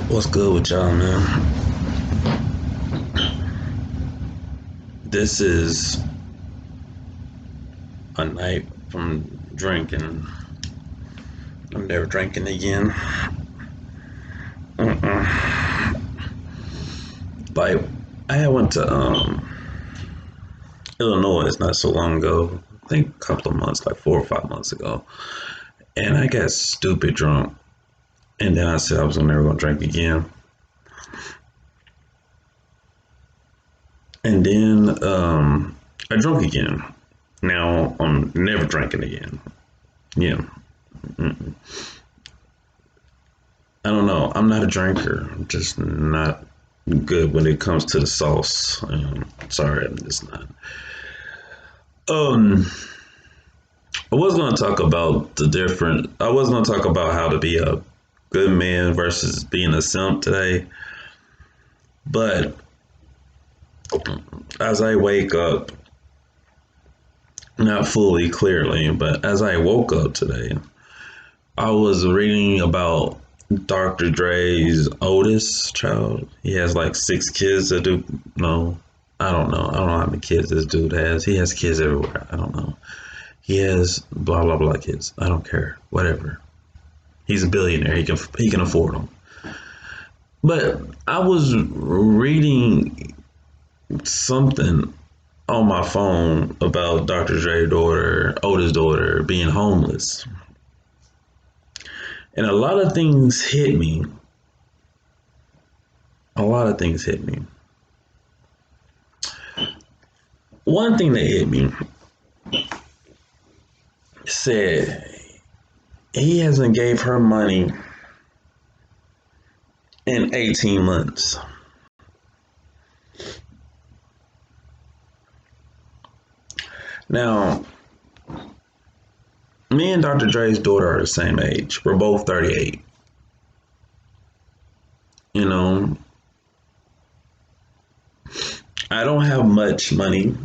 What's good with y'all, man? This is a night from drinking. I'm never drinking again. Mm-mm. Like, I went to Illinois not so long ago. I think a couple of months, like 4 or 5 months ago. And I got stupid drunk. And then I said I was never gonna drink again. And then I drunk again. Now I'm never drinking again. Yeah. Mm-mm. I don't know. I'm not a drinker. I'm just not good when it comes to the sauce. Sorry, I'm just not. Um, I was going to talk about the different. I was going to talk about how to be a good man versus being a simp today. But as I wake up, not fully clearly, but as I woke up today, I was reading about Dr. Dre's oldest child. He has like 6 kids. That do no, I don't know. I don't know how many kids this dude has. He has kids everywhere. I don't know. He has blah blah blah kids. I don't care. Whatever. He's a billionaire. He can afford them. But I was reading something on my phone about Dr. Dre's daughter, oldest daughter, being homeless, and a lot of things hit me. A lot of things hit me. One thing that hit me said he hasn't gave her money in 18 months. Now, me and Dr. Dre's daughter are the same age. We're both 38. You know, I don't have much money,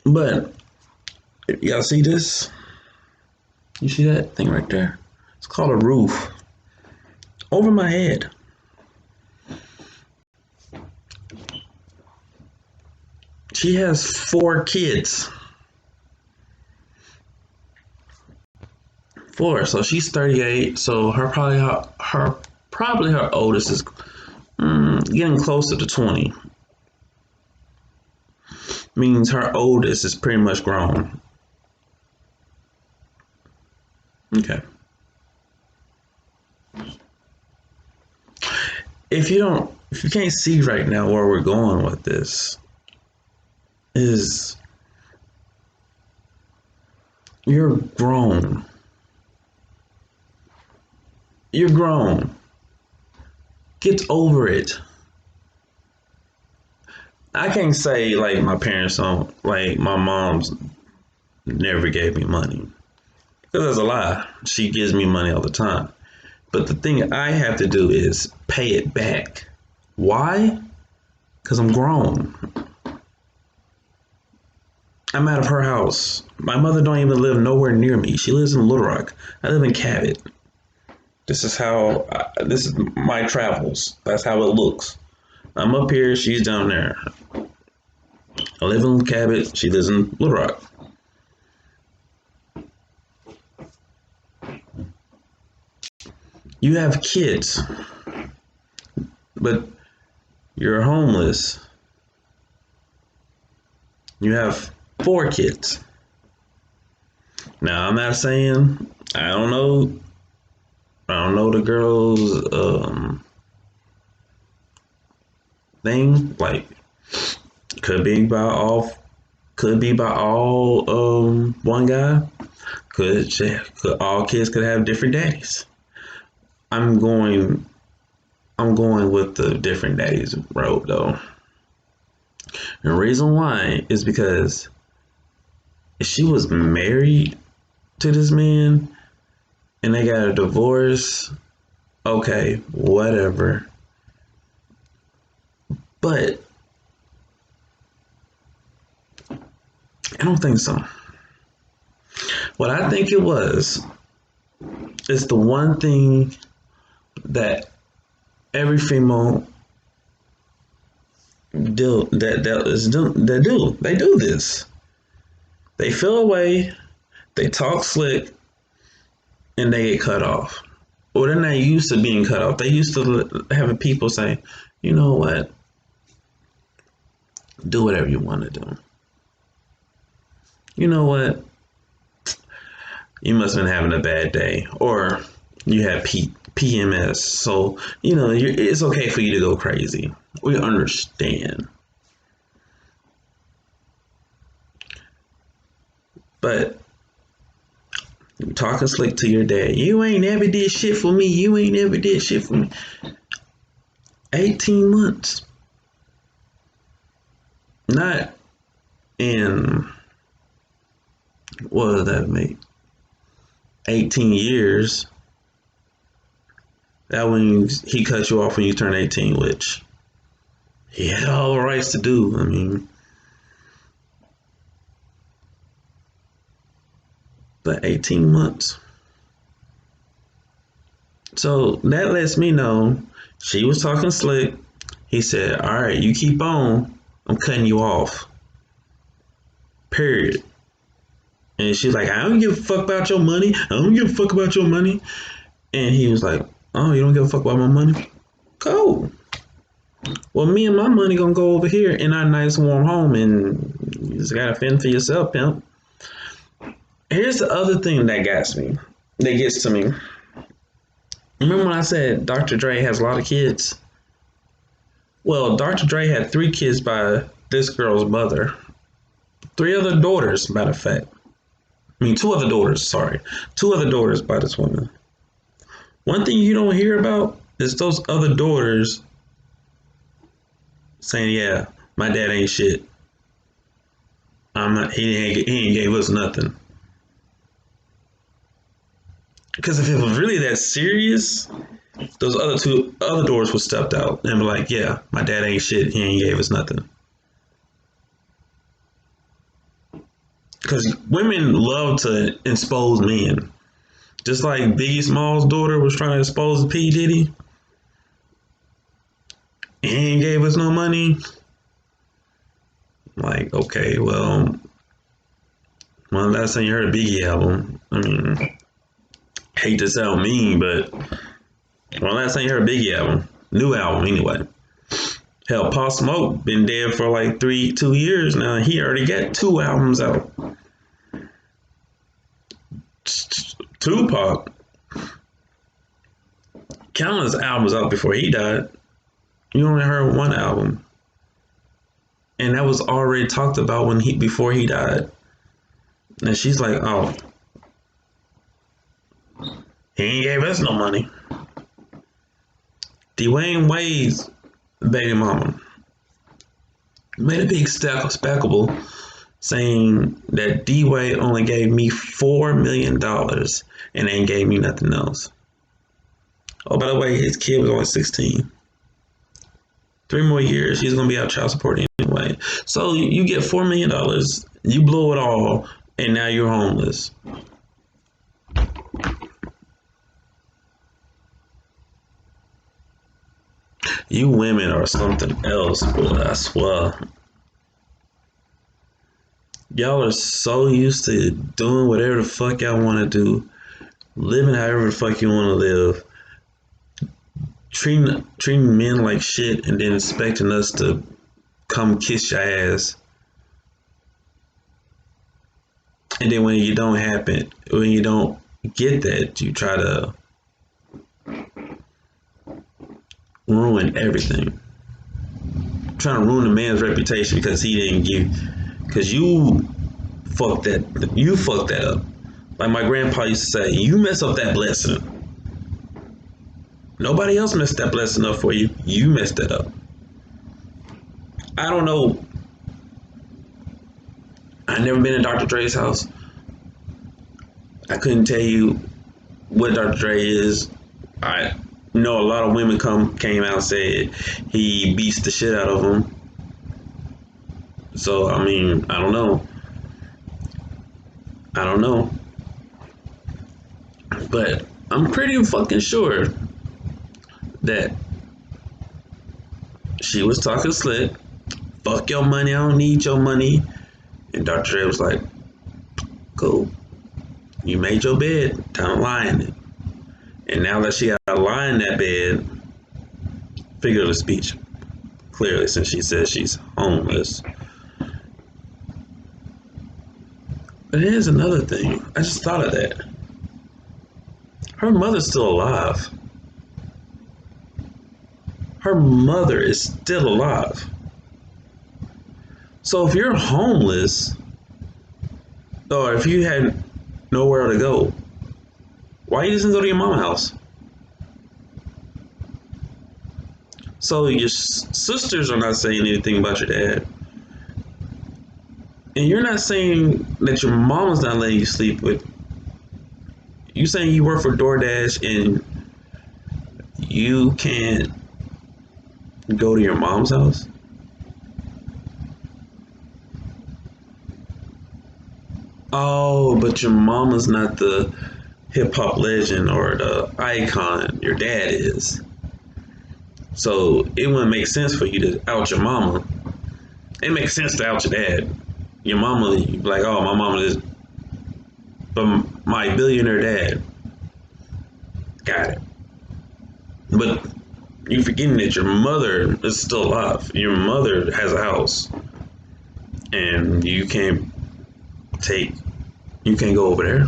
but y'all see this? You see that thing right there? It's called a roof over my head. She has 4 kids. 4. So she's 38. So her oldest is getting closer to 20. Means her oldest is pretty much grown. Okay. If you can't see right now where we're going with this, is you're grown. You're grown. Get over it. I can't say like my parents don't, like my mom's never gave me money. Because that's a lie. She gives me money all the time. But the thing I have to do is pay it back. Why? Because I'm grown. I'm out of her house. My mother don't even live nowhere near me. She lives in Little Rock. I live in Cabot. This is my travels. That's how it looks. I'm up here. She's down there. I live in Cabot. She lives in Little Rock. You have kids, but you're homeless. You have 4 kids. Now I'm not saying I don't know. I don't know the girl's thing. Like could be by all. Could be by all one guy. Could all kids could have different daddies. I'm going. I'm going with the different daddies road though. The reason why is because if she was married to this man and they got a divorce, okay, whatever. But I don't think so. What I think it was is the one thing that every female they do this. They feel away, they talk slick, and they get cut off. Well, they're not used to being cut off. They used to having people say, you know what, do whatever you want to do. You know what, you must have been having a bad day, or you have PMS, so it's okay for you to go crazy. We understand, but talking slick to your dad, you ain't ever did shit for me. You ain't ever did shit for me. 18 months, not in what does that make? 18 years. That when he cut you off when you turn 18, which he had all the rights to do. I mean, but 18 months. So that lets me know she was talking slick. He said, all right, you keep on. I'm cutting you off. Period. And she's like, I don't give a fuck about your money. I don't give a fuck about your money. And he was like, oh, you don't give a fuck about my money? Cool. Well, me and my money gonna go over here in our nice warm home, and you just gotta fend for yourself, pimp. Here's the other thing that gets to me. Remember when I said Dr. Dre has a lot of kids? Well, Dr. Dre had 3 kids by this girl's mother. 3 other daughters, matter of fact. I mean, 2 other daughters, sorry. 2 other daughters by this woman. One thing you don't hear about is those other daughters saying, yeah, my dad ain't shit. He ain't gave us nothing. Because if it was really that serious, those other daughters would stepped out and be like, yeah, my dad ain't shit. He ain't gave us nothing. Because women love to expose men. Just like Biggie Smalls' daughter was trying to expose P. Diddy. He ain't gave us no money. Like, okay, well, when last time you heard a Biggie album? I mean, hate to sound mean, but when last time you heard a Biggie album? New album, anyway. Hell, Pop Smoke been dead for like 2 years now. He already got 2 albums out. Tupac, countless albums out before he died. You only heard 1 album, and that was already talked about before he died. And she's like, "Oh, he ain't gave us no money." Dwayne Wade's baby mama made a big speckable saying that D Wade only gave me $4 million and ain't gave me nothing else. Oh, by the way, his kid was only 16. 3 more years, he's gonna be out child support anyway. So you get $4 million, you blow it all, and now you're homeless. You women are something else, boy, I swear. Y'all are so used to doing whatever the fuck y'all want to do, living however the fuck you want to live, treating men like shit, and then expecting us to come kiss your ass. And then when you don't get that, you try to ruin everything. Trying to ruin a man's reputation because you fucked that up. Like my grandpa used to say, you mess up that blessing. Nobody else messed that blessing up for you. You messed it up. I don't know. I never been in Dr. Dre's house. I couldn't tell you what Dr. Dre is. I know a lot of women came out and said he beats the shit out of them. So I mean, I don't know. But I'm pretty fucking sure that She was talking slick. Fuck your money. I don't need your money. And Dr. Dre was like, cool. You made your bed. Time to lie in it. And now that she got to lie in that bed, figure of speech, clearly, since she says she's homeless. But here's another thing. I just thought of that. Her mother's still alive. Her mother is still alive. So if you're homeless, or if you had nowhere to go, why you just go to your mom's house? So your sisters are not saying anything about your dad. And you're not saying that your mama's not letting you sleep with. You saying you work for DoorDash and you can't go to your mom's house? Oh, but your mama's not the hip hop legend or the icon your dad is. So it wouldn't make sense for you to out your mama. It makes sense to out your dad. Your mama, like, oh, my mama is my billionaire dad. Got it. But you forgetting that your mother is still alive. Your mother has a house, and take, you can't go over there.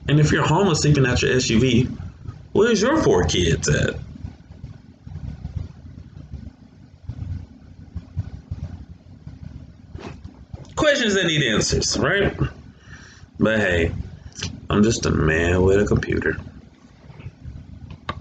And if you're homeless sleeping at your SUV, where's your 4 kids at? Questions that need answers, right? But hey, I'm just a man with a computer.